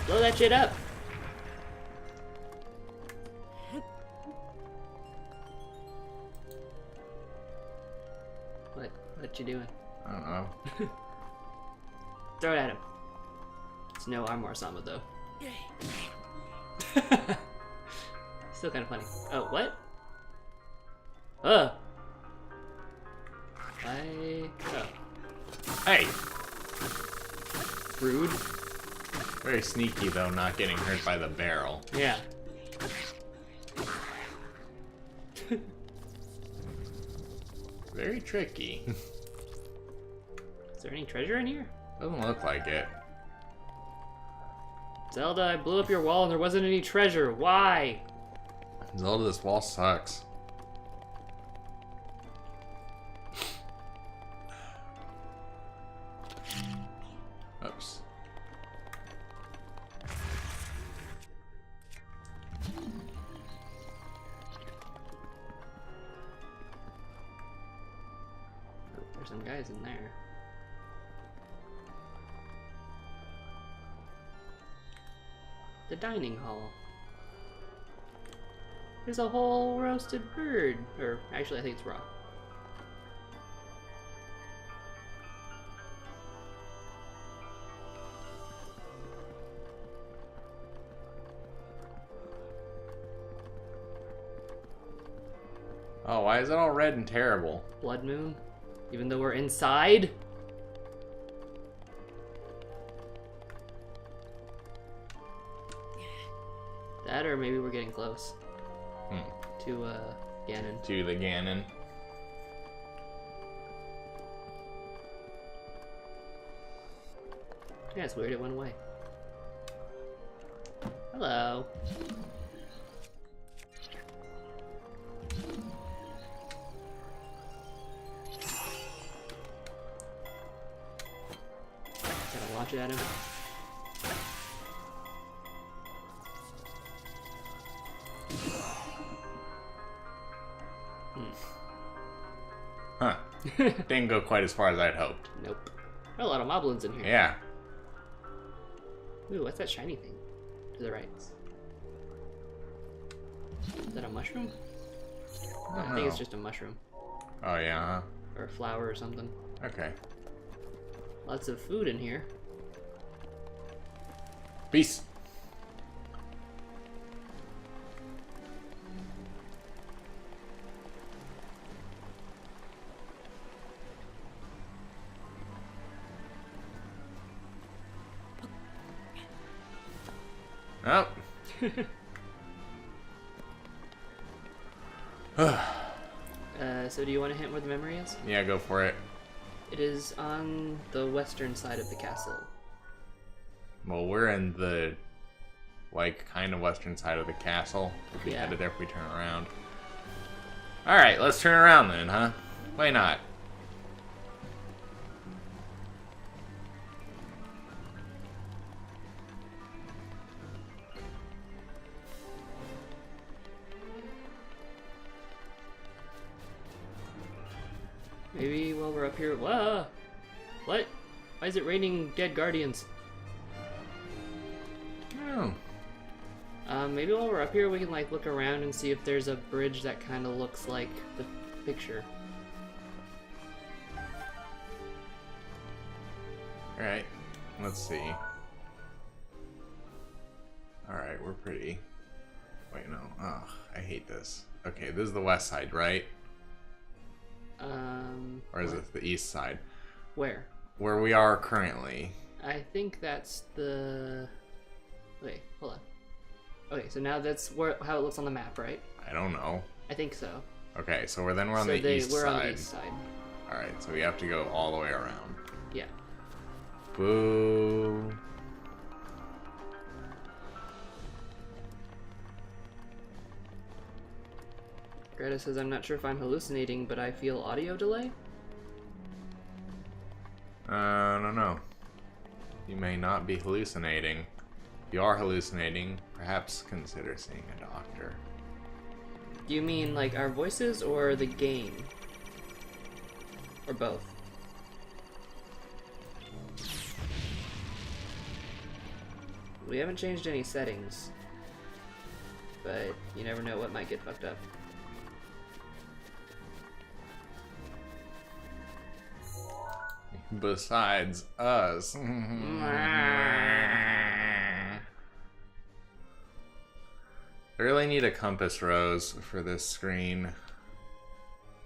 Blow that shit up. What you doing? I don't know. Throw it at him. It's no Armor Sama though. Still kind of funny. Oh, what? Oh. Hey! Rude. Very sneaky though, not getting hurt by the barrel. Yeah. Very tricky. Is there any treasure in here? Doesn't look like it. Zelda, I blew up your wall and there wasn't any treasure. Why? Zelda, this wall sucks. Oops. Oh, there's some guys in there. The dining hall. There's a whole roasted bird. Or, actually, I think it's raw. Oh, why is it all red and terrible? Blood moon? Even though we're inside? That, or maybe we're getting close. To, Ganon. To the Ganon. Yeah, it's weird, it went away. Hello. Gotta launch it at him. Huh. Didn't go quite as far as I'd hoped. Nope. There are a lot of moblins in here. Yeah. Ooh, what's that shiny thing? To the right. Is that a mushroom? I think it's just a mushroom. Oh, yeah, Or a flower or something. huh? Okay. Lots of food in here. Peace. Oh. So do you want to hint where the memory is? Yeah, go for it. It is on the western side of the castle. Well, we're in the, like, kind of western side of the castle. We'll be Yeah. headed there if we turn around. Alright, let's turn around then, huh? Why not? Maybe while we're up here. Whoa! What? Why is it raining dead guardians? Oh. Maybe while we're up here, we can like look around and see if there's a bridge that kind of looks like the picture. Alright, let's see. Alright, we're pretty... Wait, no. Ugh, I hate this. Okay, this is the west side, right? Or is it the east side? Where? Where we are currently. I think that's the... Wait, hold on. Okay, so now that's how it looks on the map, right? I don't know. I think so. Okay, so we're on so the east we're side. on the east side. Alright, so we have to go all the way around. Yeah. Boo. Greta says, I'm not sure if I'm hallucinating, but I feel audio delay? I don't know. You may not be hallucinating. If you are hallucinating, perhaps consider seeing a doctor. Do you mean like our voices or the game? Or both? We haven't changed any settings, but you never know what might get fucked up. Besides us. I really need a compass rose for this screen,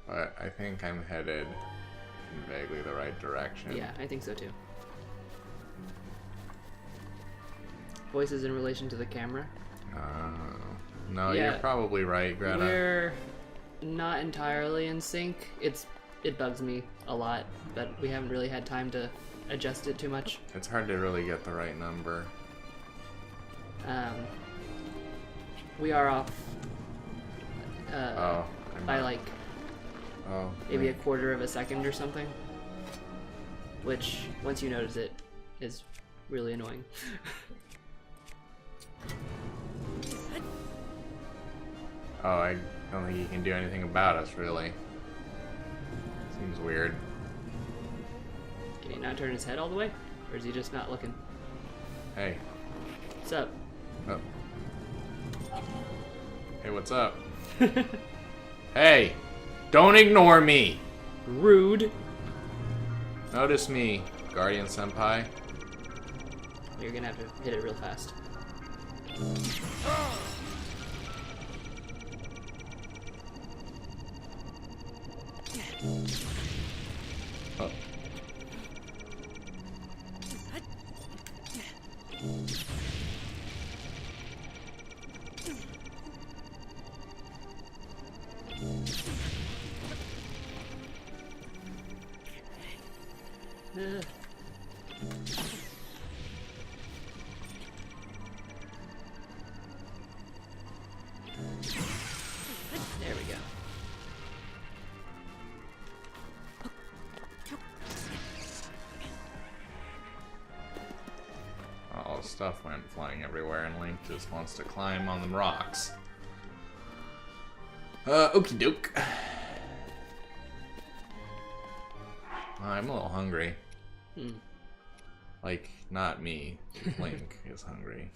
but I think I'm headed in vaguely the right direction. Yeah, I think so too. Voices in relation to the camera? No, Yeah. you're probably right, Greta. We're not entirely in sync. It bugs me a lot, but we haven't really had time to adjust it too much. It's hard to really get the right number. We are off by not- like maybe a quarter of a second or something, which once you notice it is really annoying. Oh, I don't think he can do anything about us, really. Seems weird. Can he not turn his head all the way? Or is he just not looking? Hey. What's up? Oh. Hey, what's up? Hey! Don't ignore me! Rude! Notice me, Guardian Senpai. You're gonna have to hit it real fast. Oh. There we go. All the stuff went flying everywhere, and Link just wants to climb on the rocks. Okie doke. I'm a little hungry. Like, not me. Link is hungry.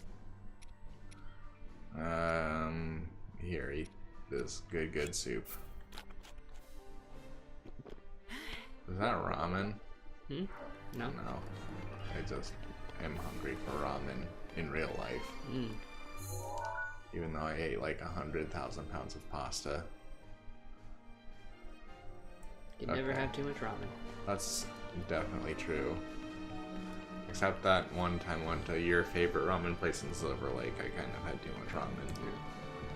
Here, eat this good soup. Is that ramen? No? No. I just am hungry for ramen in real life. Even though I ate like 100,000 pounds of pasta. You never Okay. have too much ramen. That's definitely true. Except that one time I went to your favorite ramen place in Silver Lake, I kind of had too much ramen.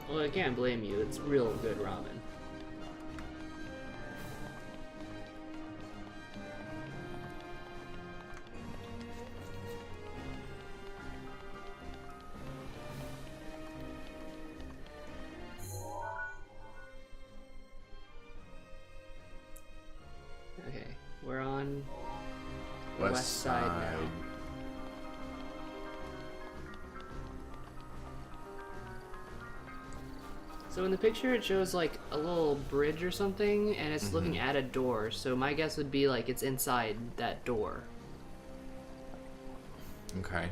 Well, I can't blame you. It's real good ramen. Okay, we're on the west side now. So in the picture it shows like a little bridge or something, and it's looking at a door, so my guess would be like it's inside that door. Okay.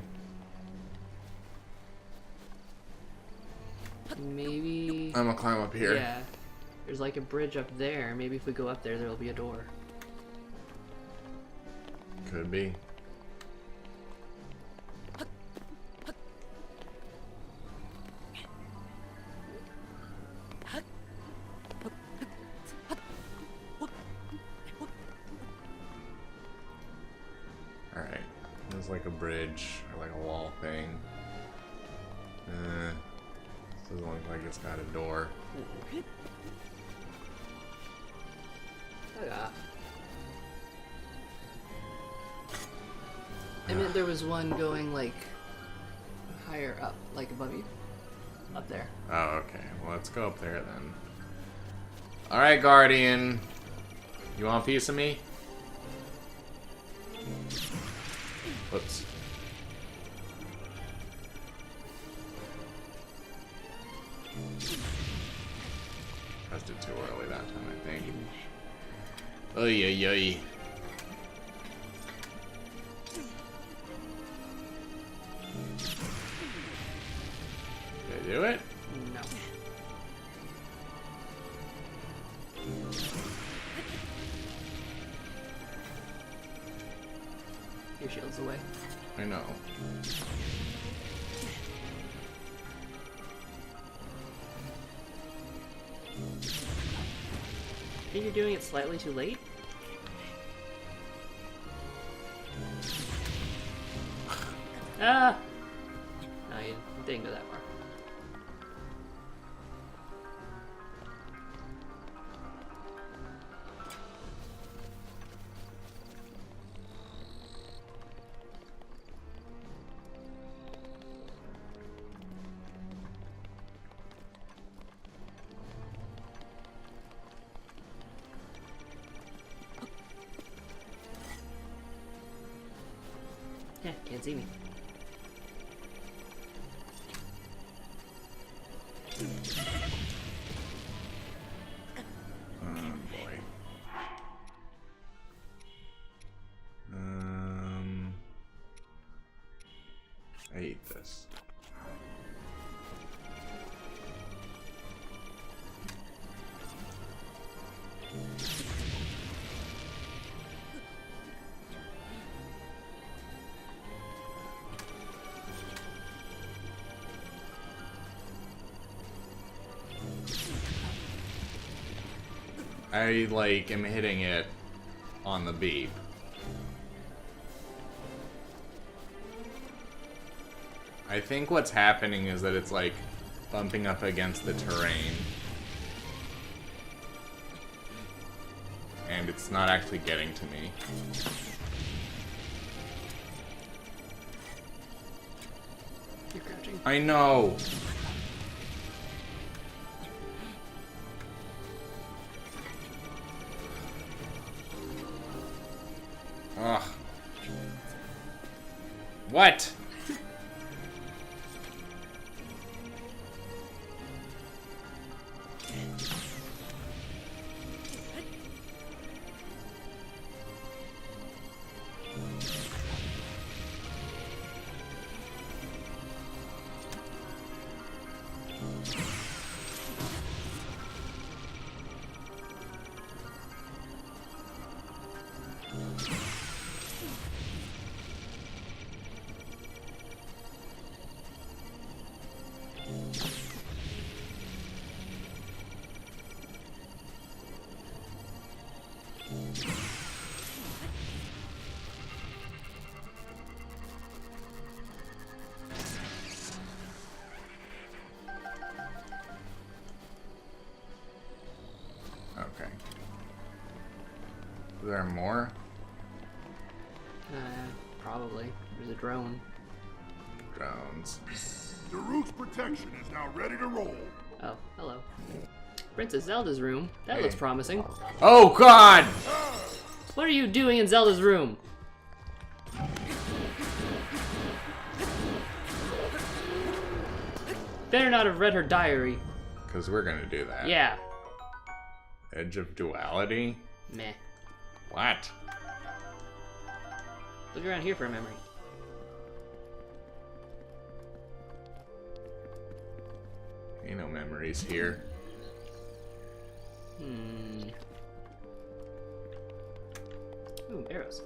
Maybe... I'm gonna climb up here. Yeah. There's like a bridge up there. Maybe if we go up there, there'll be a door. Could be. Alright. There's like a bridge or like a wall thing. Doesn't look like it's got a door. Oh, yeah. I meant there was one going like higher up, like above you. Up there. Oh, okay. Well, let's go up there then. Alright, Guardian. You want a piece of me? Whoops. Pressed it too early that time, I think. Oy, oy, oy. do it? No. Your shield's away. I know. I think you're doing it slightly too late? Ah! No, you didn't go that far. Yeah, can't see me. Oh boy. I hate this. I like am hitting it on the beep. I think what's happening is that it's like bumping up against the terrain. And it's not actually getting to me. You're crouching. I know. Ugh. What? Okay. Is there more? Probably. There's a drone. Drones. Daruk's protection is now ready to roll. Oh, hello. Princess Zelda's room. That Hey. looks promising. Oh God! What are you doing in Zelda's room? Better not have read her diary. Because we're gonna do that. Yeah. Edge of duality? Meh. What? Look around here for a memory. Ain't no memories here. Ooh, arrows.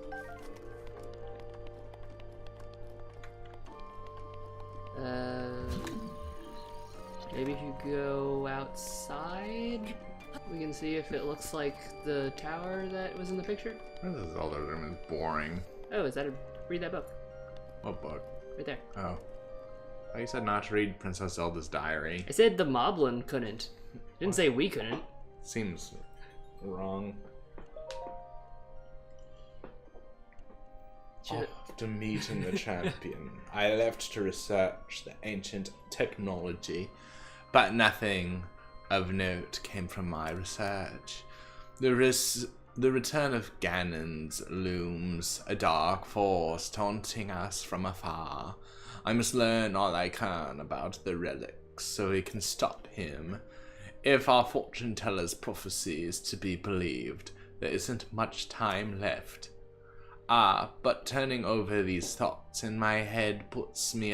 Maybe if you go outside, we can see if it looks like the tower that was in the picture. This Zelda room is boring. Oh, is that a... read that book. What book? Right there. Oh. I thought you said not to read Princess Zelda's diary. I said the Moblin couldn't. Didn't say we couldn't. Seems wrong. After meeting the champion, I left to research the ancient technology, but nothing of note came from my research. The return of Ganon's looms, a dark force taunting us from afar. I must learn all I can about the relics so we can stop him. If our fortune teller's prophecy is to be believed, there isn't much time left. But turning over these thoughts in my head puts me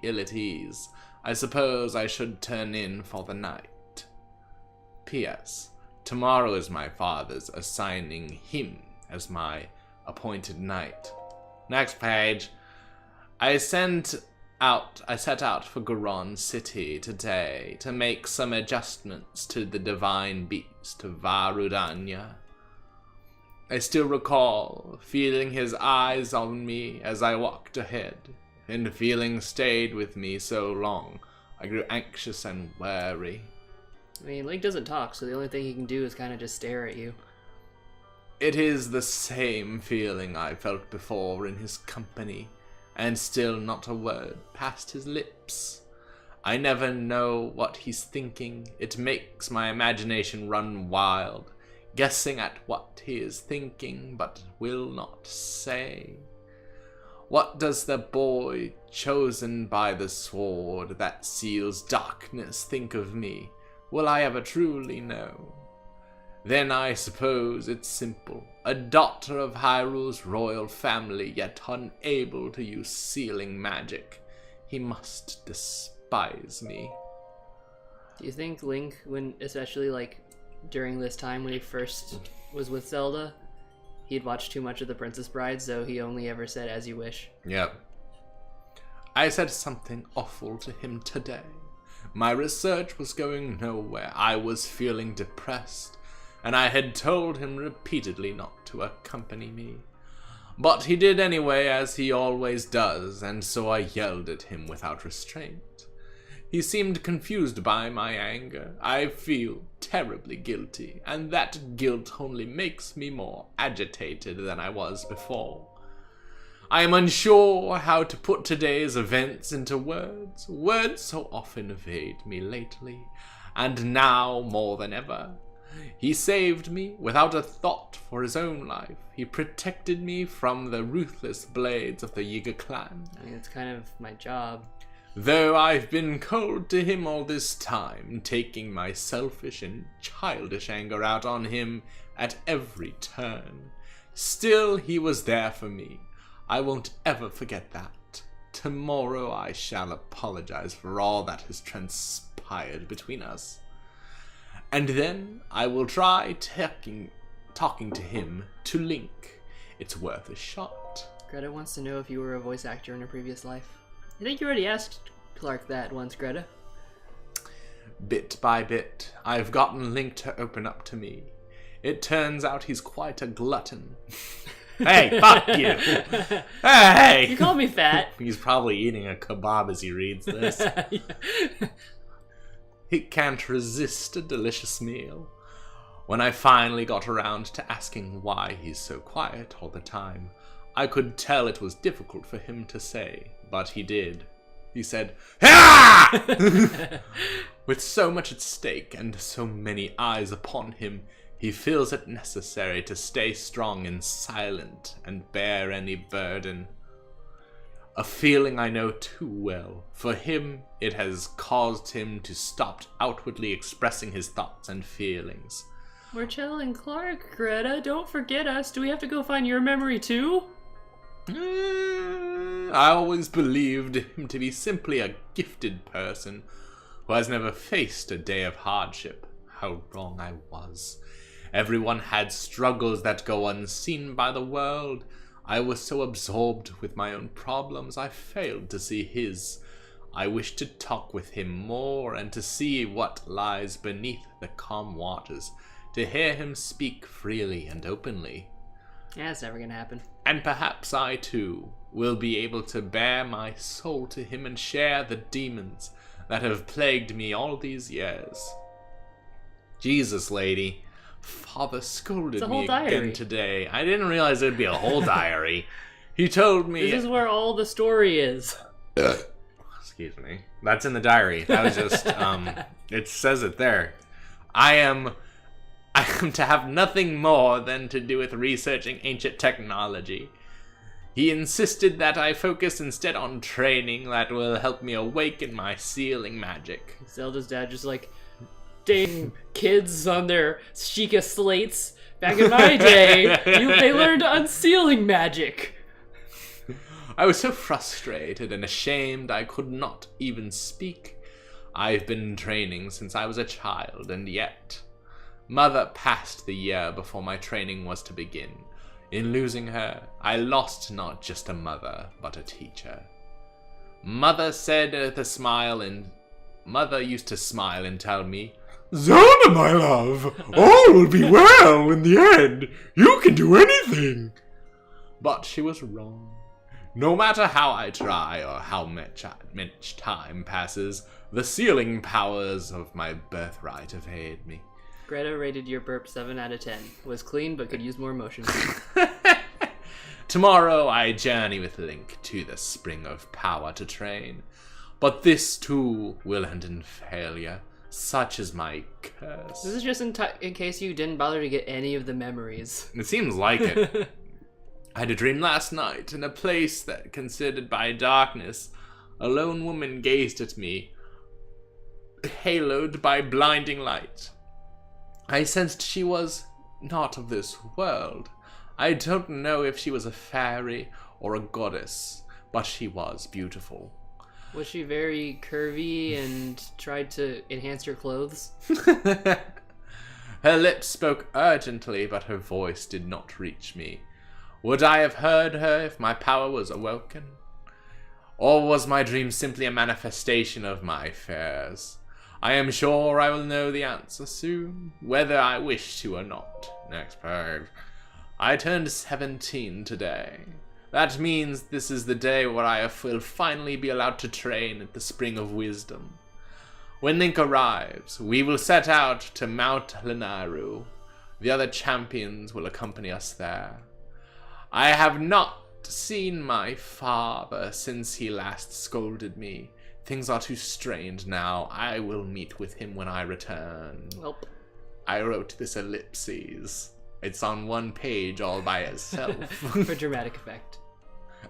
ill at ease. I suppose I should turn in for the night. P.S. Tomorrow is my father's assigning him as my appointed knight. Next page. I set out for Goron City today to make some adjustments to the divine beast of Varudanya. I still recall feeling his eyes on me as I walked ahead, and the feeling stayed with me so long I grew anxious and wary. I mean, Link doesn't talk, so the only thing he can do is kind of just stare at you. It is the same feeling I felt before in his company, and still not a word passed his lips. I never know what he's thinking. It makes my imagination run wild, guessing at what he is thinking, but will not say. What does the boy chosen by the sword that seals darkness think of me? Will I ever truly know? Then I suppose it's simple. A daughter of Hyrule's royal family, yet unable to use sealing magic. He must despise me. Do you think Link, especially like during this time when he first was with Zelda, he'd watched too much of The Princess Bride, so he only ever said, "As you wish"? Yep. I said something awful to him today. My research was going nowhere. I was feeling depressed, and I had told him repeatedly not to accompany me. But he did anyway, as he always does, and so I yelled at him without restraint. He seemed confused by my anger. I feel terribly guilty, and that guilt only makes me more agitated than I was before. I am unsure how to put today's events into words. Words so often evade me lately, and now more than ever. He saved me without a thought for his own life. He protected me from the ruthless blades of the Yiga clan. I mean, it's kind of my job. Though I've been cold to him all this time, taking my selfish and childish anger out on him at every turn, still he was there for me. I won't ever forget that. Tomorrow I shall apologize for all that has transpired between us. And then I will try talking to him to Link. It's worth a shot. Greta wants to know if you were a voice actor in a previous life. I think you already asked Clark that once, Greta. Bit by bit, I've gotten Link to open up to me. It turns out he's quite a glutton. Hey, fuck you! Hey! You called me fat. He's probably eating a kebab as he reads this. He can't resist a delicious meal. When I finally got around to asking why he's so quiet all the time, I could tell it was difficult for him to say, but he did. He said, "Ah!" With so much at stake and so many eyes upon him, he feels it necessary to stay strong and silent and bear any burden. A feeling I know too well. For him, it has caused him to stop outwardly expressing his thoughts and feelings. We're Chel and Clark, Greta. Don't forget us. Do we have to go find your memory too? I always believed him to be simply a gifted person who has never faced a day of hardship. How wrong I was. Everyone had struggles that go unseen by the world. I was so absorbed with my own problems, I failed to see his. I wished to talk with him more and to see what lies beneath the calm waters, to hear him speak freely and openly. Yeah, it's never gonna happen. And perhaps I, too, will be able to bare my soul to him and share the demons that have plagued me all these years. Jesus, lady. Father scolded me again today. I didn't realize it would be a whole diary. He told me... This is where all the story is. Excuse me. That's in the diary. That was just, it says it there. I am to have nothing more than to do with researching ancient technology. He insisted that I focus instead on training that will help me awaken my sealing magic. Zelda's dad just like... dating kids on their Sheikah slates. Back in my day, they learned unsealing magic. I was so frustrated and ashamed I could not even speak. I've been training since I was a child, and yet Mother passed the year before my training was to begin. In losing her, I lost not just a mother, but a teacher. Mother used to smile and tell me, "Zelda, my love, all will be well in the end. You can do anything." But she was wrong. No matter how I try or how much time passes, the sealing powers of my birthright evade me. Greta rated your burp 7 out of 10. Was clean, but could use more motion. Tomorrow I journey with Link to the Spring of Power to train. But this too will end in failure. Such is my curse. This is just in case you didn't bother to get any of the memories. It seems like it. I had a dream last night in a place that considered by darkness. A lone woman gazed at me, haloed by blinding light. I sensed she was not of this world. I don't know if she was a fairy or a goddess, but she was beautiful. Was she very curvy and tried to enhance your clothes? Her lips spoke urgently, but her voice did not reach me. Would I have heard her if my power was awoken? Or was my dream simply a manifestation of my fears? I am sure I will know the answer soon, whether I wish to or not. Next page. I turned 17 today. That means this is the day where I will finally be allowed to train at the Spring of Wisdom. When Link arrives, we will set out to Mount Lenaru. The other champions will accompany us there. I have not seen my father since he last scolded me. Things are too strained now. I will meet with him when I return. Welp. I wrote this ellipses. It's on one page all by itself. For dramatic effect.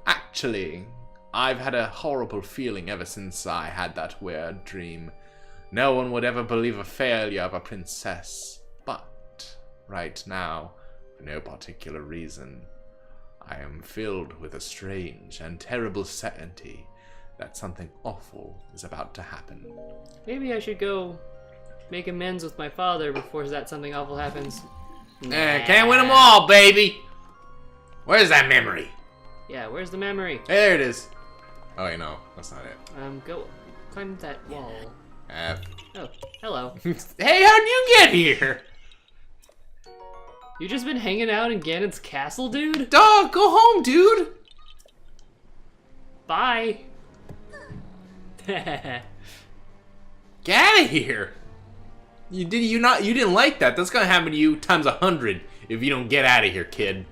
Actually, I've had a horrible feeling ever since I had that weird dream. No one would ever believe a failure of a princess. But right now, for no particular reason, I am filled with a strange and terrible certainty that something awful is about to happen. Maybe I should go make amends with my father before that something awful happens. Can't win them all, baby! Where's that memory? Yeah, where's the memory? Hey, there it is. Oh, wait, no, that's not it. Go climb that wall. F. Oh, hello. Hey, how'd you get here? You just been hanging out in Ganon's castle, dude? Dog, go home, dude! Bye. Get out of here! You didn't like that. That's gonna happen to you times 100 if you don't get out of here, kid.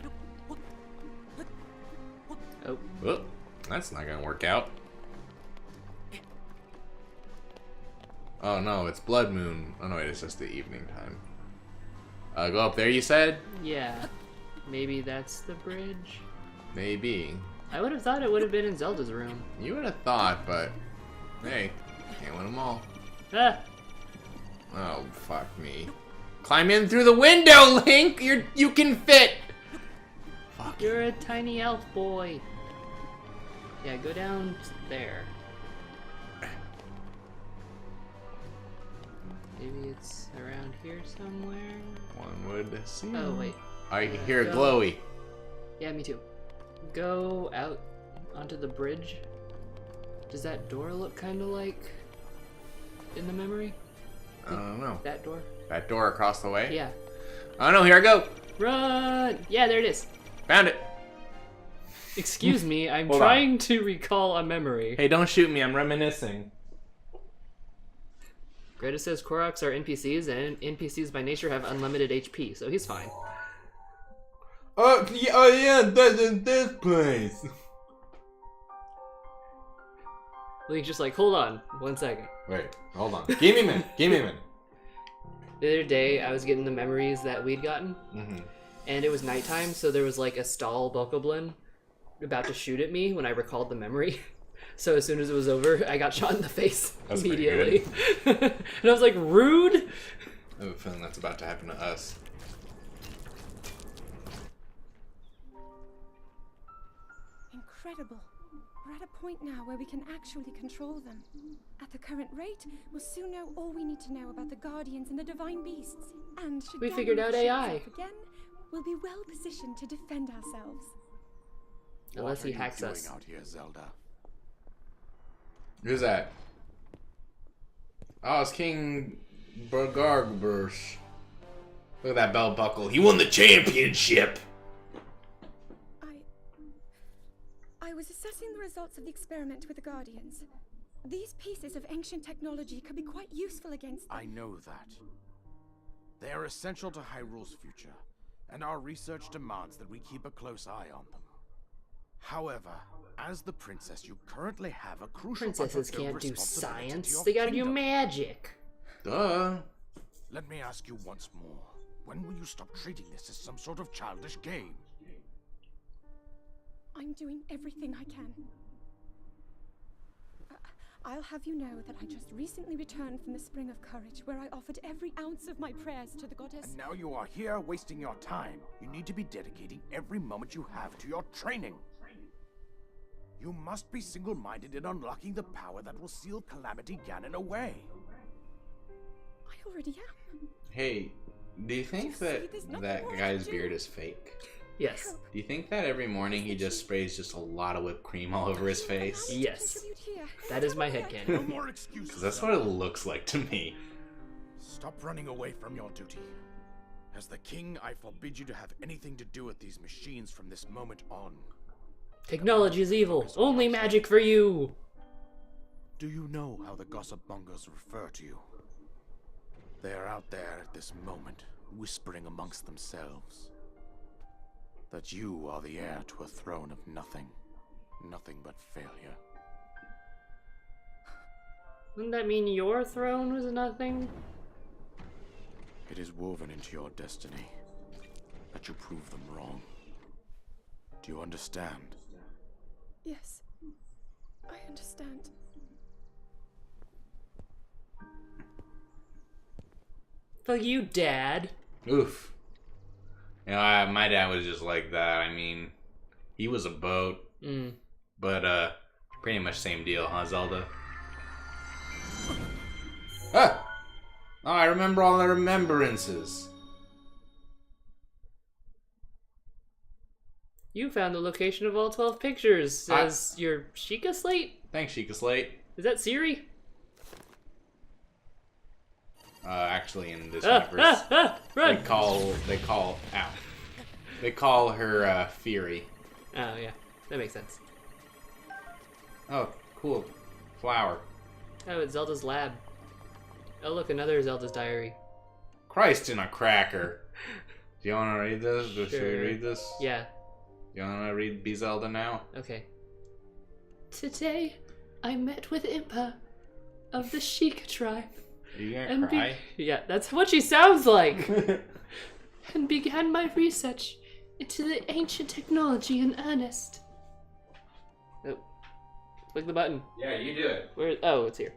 Oh. Well, that's not gonna work out. Oh no, it's blood moon. Oh no, wait, it's just the evening time. Go up there, you said? Yeah. Maybe that's the bridge? Maybe. I would have thought it would have been in Zelda's room. You would have thought, but hey, can't win them all. Ah! Oh, fuck me. Climb in through the window, Link! You can fit! Fuck. You're a tiny elf boy. Yeah, go down there. Maybe it's around here somewhere? One would see. Oh, wait. I hear it glowy. Yeah, me too. Go out onto the bridge. Does that door look kind of like in the memory? I don't know. That door? That door across the way? Yeah. Oh no, here I go. Run! Yeah, there it is. Found it. Excuse me, I'm Hold trying to recall a memory. Hey, don't shoot me. I'm reminiscing. Greta says Koroks are NPCs, and NPCs by nature have unlimited HP, so he's fine. Oh yeah, that's in this place. Link's just like, hold on, 1 second. Wait, hold on. Give me a minute. Give me a minute. The other day, I was getting the memories that we'd gotten, Mm-hmm. and it was nighttime, so there was like a stall bokoblin about to shoot at me when I recalled the memory. So as soon as it was over, I got shot in the face. That's immediately. And I was like, rude! I have a feeling that's about to happen to us. Incredible. We're at a point now where we can actually control them. At the current rate, we'll soon know all we need to know about the Guardians and the Divine Beasts. And should We Ganon figured out show AI. himself again, we'll be well positioned to defend ourselves. Unless he hacks What are you us. doing out here, Zelda? Who's that? Oh, it's King Bergargbers. Look at that belt buckle. He won the championship! I was assessing the results of the experiment with the Guardians. These pieces of ancient technology could be quite useful against them. I know that. They are essential to Hyrule's future, and our research demands that we keep a close eye on them. However, as the princess, you currently have a crucial Princesses unfulfilled can't do responsibility to science. your They gotta do kingdom. magic. Duh. Let me ask you once more. When will you stop treating this as some sort of childish game? I'm doing everything I can. I'll have you know that I just recently returned from the Spring of Courage, where I offered every ounce of my prayers to the goddess. And now you are here wasting your time. You need to be dedicating every moment you have to your training. You must be single-minded in unlocking the power that will seal Calamity Ganon away. I already am. Hey, do you think See, that there's nothing that more I guy's can beard do. is fake? Yes. Do you think that every morning he just sprays just a lot of whipped cream all over his face? Yes. That is my headcanon. No more excuses. Because that's what it looks like to me. Stop running away from your duty. As the king, I forbid you to have anything to do with these machines from this moment on. Technology is evil. Only magic for you. Do you know how the gossip mongers refer to you? They are out there at this moment, whispering amongst themselves that you are the heir to a throne of nothing. Nothing but failure. Wouldn't that mean your throne was nothing? It is woven into your destiny that you prove them wrong. Do you understand? Yes, I understand. Fuck you, Dad. Oof. You know, my dad was just like that. I mean, he was a boat. But, pretty much same deal, huh, Zelda? Ah! Oh, I remember all the remembrances. You found the location of all 12 pictures, says your Sheikah slate? Thanks, Sheikah Slate. Is that Siri? Actually, in this universe, Run! they call her, Fury. Oh, yeah. That makes sense. Oh, cool. Flower. Oh, it's Zelda's lab. Oh, look, another Zelda's diary. Christ in a cracker. Do you want to read this? Should we Sure. read this? Yeah. You want to read B Zelda now? Okay. Today, I met with Impa of the Sheikah tribe. Are you gonna And cry? yeah, that's what she sounds like. And began my research into the ancient technology in earnest. Oh, click the button. Yeah, you do it. Where? Oh, it's here.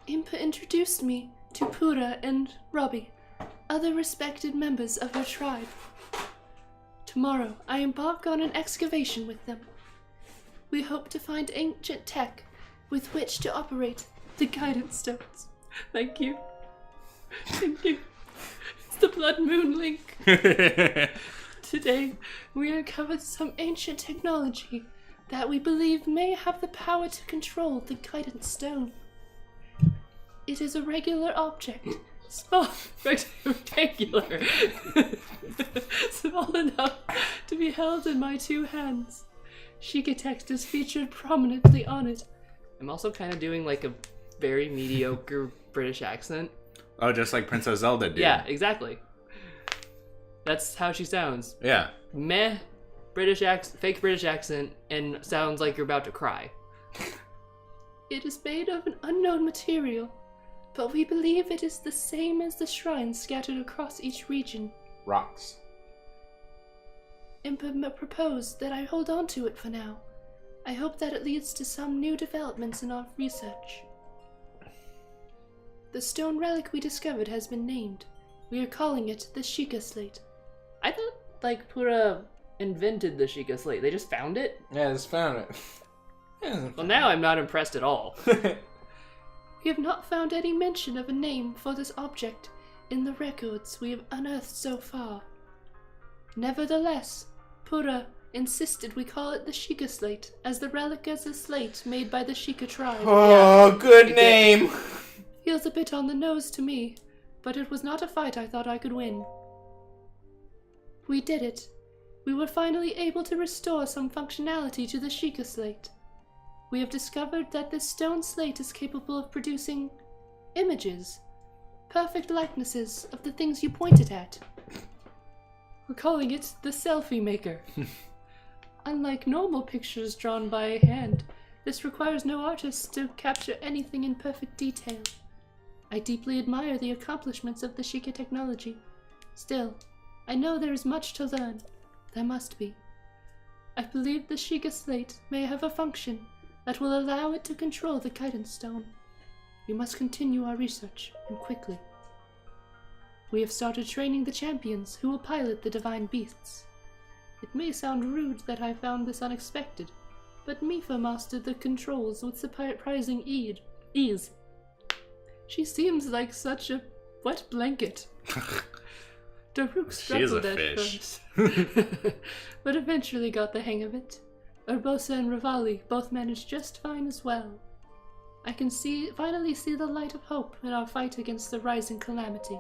Impa introduced me to Pura and Robbie, other respected members of her tribe. Tomorrow, I embark on an excavation with them. We hope to find ancient tech with which to operate the guidance stones. Thank you. Thank you. It's the Blood Moon Link. Today, we uncovered some ancient technology that we believe may have the power to control the guidance stone. It is a regular object, small, rectangular, small enough to be held in my two hands. Sheikah text is featured prominently on it. I'm also kind of doing like a very mediocre British accent. Oh, just like Princess Zelda did. Yeah, exactly. That's how she sounds. Yeah. Meh, fake British accent, and sounds like you're about to cry. It is made of an unknown material, but we believe it is the same as the shrines scattered across each region. Rocks. Impa proposed that I hold on to it for now. I hope that it leads to some new developments in our research. The stone relic we discovered has been named. We are calling it the Sheikah Slate. I thought, like, Pura invented the Sheikah Slate? They just found it? Yeah, I just found it. Well, now I'm not impressed at all. We have not found any mention of a name for this object in the records we have unearthed so far. Nevertheless, Pura insisted we call it the Sheikah Slate, as the relic is a slate made by the Sheikah tribe. Oh, good name! Feels a bit on the nose to me, but it was not a fight I thought I could win. We did it. We were finally able to restore some functionality to the Sheikah Slate. We have discovered that this stone slate is capable of producing images, perfect likenesses of the things you pointed at. We're calling it the Selfie Maker. Unlike normal pictures drawn by hand, this requires no artist to capture anything in perfect detail. I deeply admire the accomplishments of the Sheikah technology. Still, I know there is much to learn. There must be. I believe the Sheikah Slate may have a function that will allow it to control the guidance stone. We must continue our research, and quickly. We have started training the champions who will pilot the divine beasts. It may sound rude that I found this unexpected, but Mifa mastered the controls with surprising ease. She seems like such a wet blanket. Daruk struggled at first, but eventually got the hang of it. Urbosa and Rivali both managed just fine as well. I can finally see the light of hope in our fight against the rising calamity.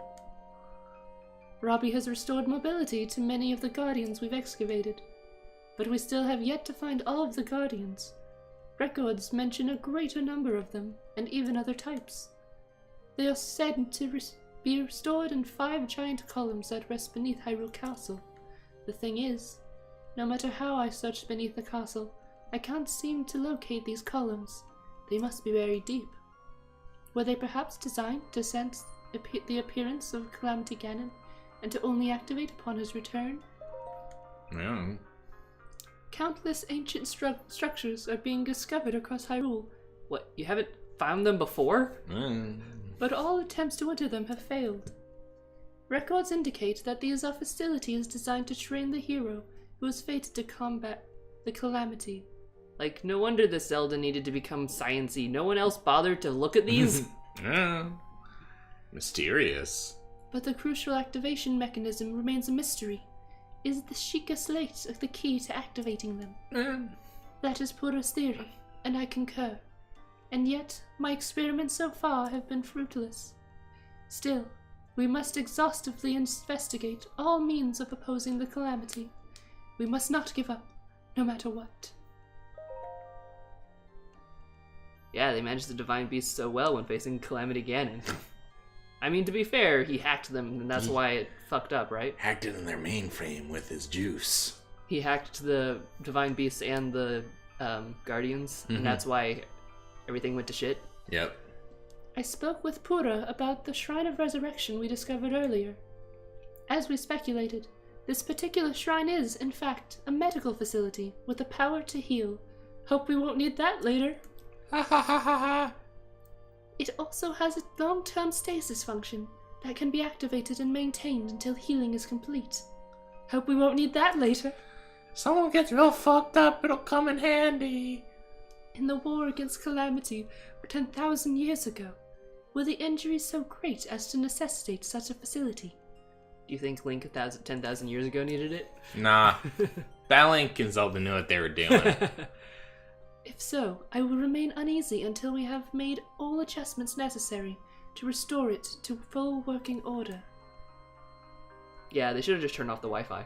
Robbie has restored mobility to many of the Guardians we've excavated, but we still have yet to find all of the Guardians. Records mention a greater number of them, and even other types. They are said to be restored in 5 giant columns that rest beneath Hyrule Castle. The thing is, no matter how I search beneath the castle, I can't seem to locate these columns. They must be very deep. Were they perhaps designed to sense the appearance of Calamity Ganon, and to only activate upon his return? Yeah. Countless ancient structures are being discovered across Hyrule. What, you haven't found them before? But all attempts to enter them have failed. Records indicate that these are facilities designed to train the hero who is fated to combat the calamity. Like, no wonder this Zelda needed to become science-y. No one else bothered to look at these? Yeah. Mysterious. But the crucial activation mechanism remains a mystery. Is the Sheikah Slate the key to activating them? That is Pura's theory, and I concur. And yet, my experiments so far have been fruitless. Still, we must exhaustively investigate all means of opposing the calamity. We must not give up, no matter what. Yeah, they managed the Divine Beast so well when facing Calamity Ganon. I mean, to be fair, he hacked them, and that's why it fucked up, right? Hacked it in their mainframe with his juice. He hacked the Divine Beasts and the Guardians, and that's why everything went to shit. Yep. I spoke with Pura about the Shrine of Resurrection we discovered earlier. As we speculated, this particular shrine is, in fact, a medical facility with the power to heal. Hope we won't need that later. Ha ha ha ha ha. It also has a long-term stasis function that can be activated and maintained until healing is complete. Hope we won't need that later. Someone gets real fucked up, it'll come in handy. In the war against Calamity 10,000 years ago, were the injuries so great as to necessitate such a facility? Do you think Link 10,000 years ago needed it? Nah. That Link and Zelda knew what they were doing. If so, I will remain uneasy until we have made all adjustments necessary to restore it to full working order. Yeah, they should have just turned off the Wi-Fi.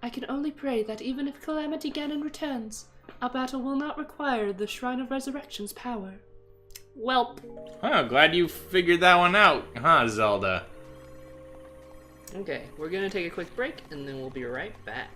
I can only pray that even if Calamity Ganon returns, our battle will not require the Shrine of Resurrection's power. Welp. Oh, glad you figured that one out, huh, Zelda? Okay, we're gonna take a quick break, and then we'll be right back.